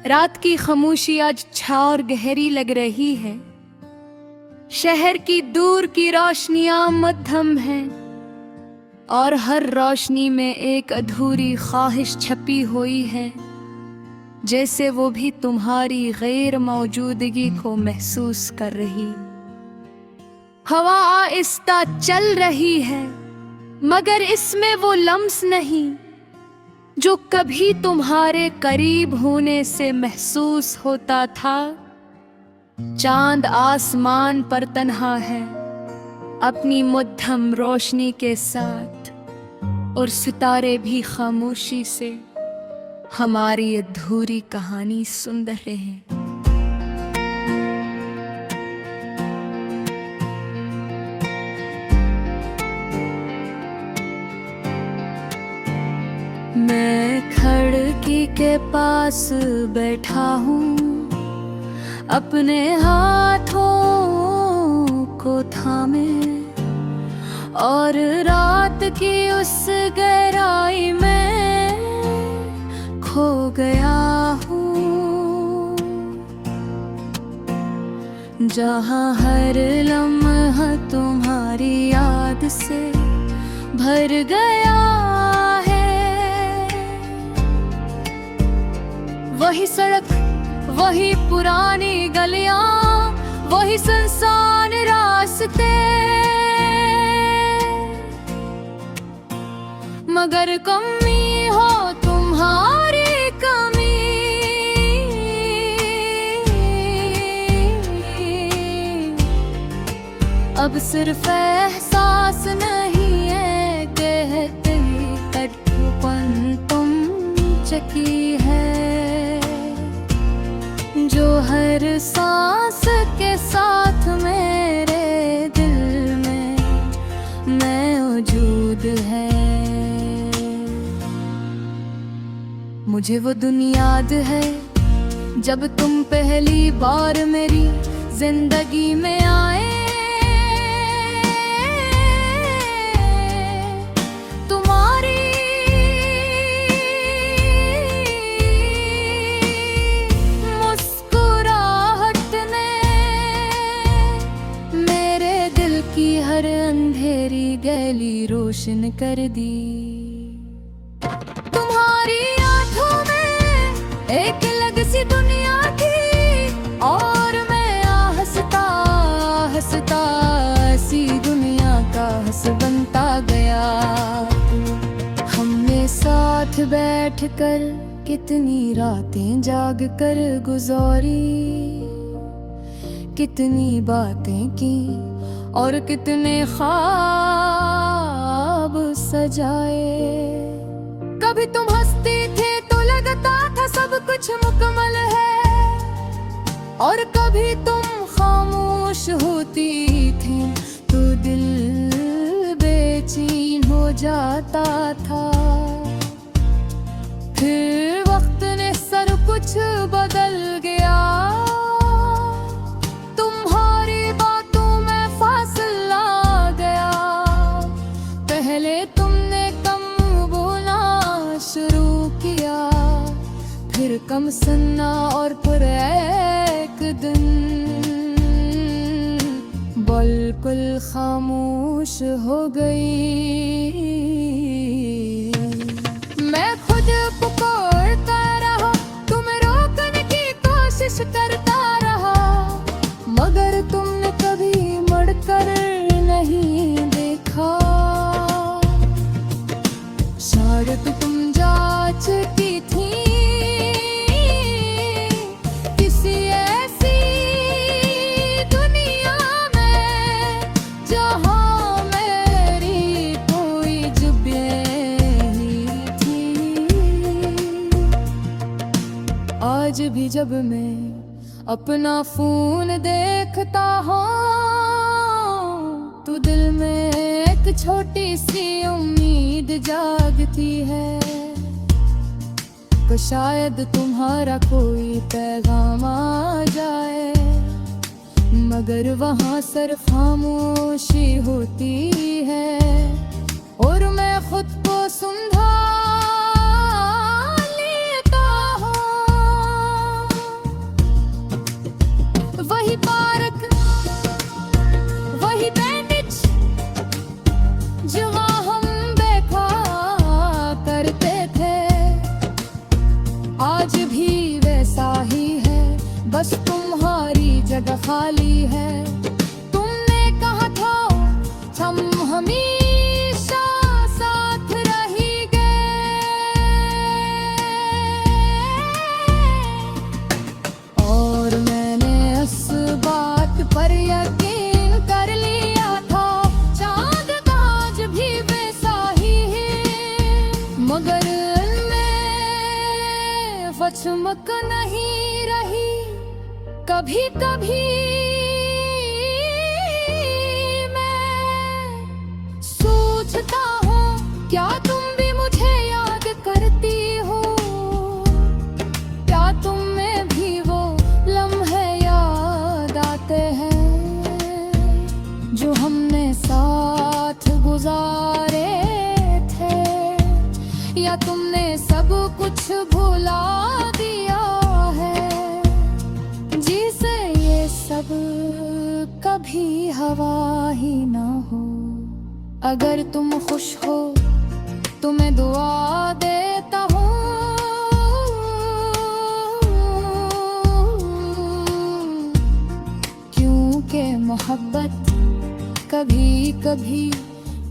रात की खामोशी आज छा और गहरी लग रही है। शहर की दूर की रोशनियां मध्यम हैं और हर रोशनी में एक अधूरी ख्वाहिश छपी हुई है, जैसे वो भी तुम्हारी गैर मौजूदगी को महसूस कर रही। हवा आहिस्ता चल रही है, मगर इसमें वो लम्स नहीं जो कभी तुम्हारे करीब होने से महसूस होता था। चांद आसमान पर तन्हा है अपनी मध्यम रोशनी के साथ, और सितारे भी खामोशी से हमारी अधूरी कहानी सुन रहे हैं। मैं खिड़की के पास बैठा हूँ, अपने हाथों को थामे, और रात की उस गहराई में खो गया हूँ, जहाँ हर लम्हा तुम्हारी याद से भर गया है। वही सड़क, वही पुरानी गलियां, वही सुनसान रास्ते, मगर कमी हो तुम्हारी कमी। अब सिर्फ एहसास नहीं है, कहते ही तड़पन तुम चकी है, जो हर सांस के साथ मेरे दिल में मौजूद है। मुझे वो दिन याद है जब तुम पहली बार मेरी जिंदगी में आए। हर अंधेरी गली रोशन कर दी। तुम्हारी आंखों में एक अलग सी दुनिया थी, और मैं हंसता हंसता सी दुनिया का हंस बनता गया। हमने साथ बैठकर कितनी रातें जाग कर गुजारी, कितनी बातें की और कितने ख्वाब सजाए। कभी तुम हंसती थे तो लगता था सब कुछ मुकम्मल है, और कभी तुम खामोश होती थी तो दिल बेचैन हो जाता था। फिर वक्त ने सब कुछ बदल गया, फिर कम सुनना और फिर एक दिन बिल्कुल खामोश हो गई। मैं खुद पुकारता रहा, तुम्हें रोकने की कोशिश करता रहा, मगर तुमने कभी मुड़कर नहीं देखा। शायद तुम जा चुकी थी आज भी जब मैं अपना फोन देखता हूँ तो दिल में एक छोटी सी उम्मीद आती है, तो शायद तुम्हारा कोई पैगाम आ जाए, मगर वहाँ सिर्फ खामोशी होती है और मैं खुद को सुंधा लेता हूँ। वही पार्क, वही बैंडेज जहाँ हम बैठा करते थे, आज भी वैसा ही है, बस तुम्हारी जगह खाली है। तुमने कहा था हम हमेशा साथ रहेंगे, और मैंने इस बात पर यकीन कर लिया था, चांद का आज भी वैसा ही है, मगर मैं वचमक नहीं रही। कभी कभी मैं सोचता हूँ, क्या तुम भी मुझे याद करती हो? क्या तुम में भी वो लम्हे याद आते हैं जो हमने साथ गुजारे थे? या तुमने सब कुछ भुला दिया है, जिसे ये सब कभी हवा ही ना हो? अगर तुम खुश हो तो मैं दुआ देता हूँ, क्योंकि मोहब्बत कभी कभी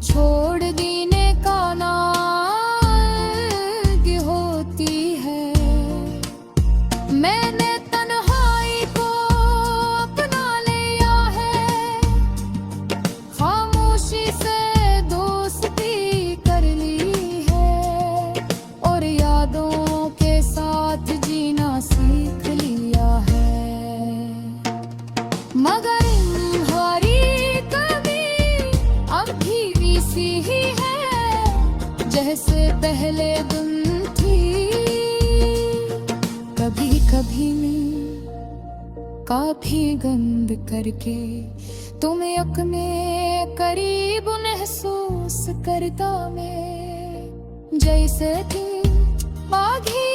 छोड़ देने का नाम होती है। मैंने तन्हाई को अपना लिया है, खामोशी से दोस्ती कर ली है, और यादों के साथ जीना सीख लिया है। मगर तुम्हारी कभी अब भी वैसी ही है जैसे पहले दिन थी। कभी कभी मैं काफी गंद करके तुम्हें अपने करीब महसूस करता मैं, जैसे थी बागी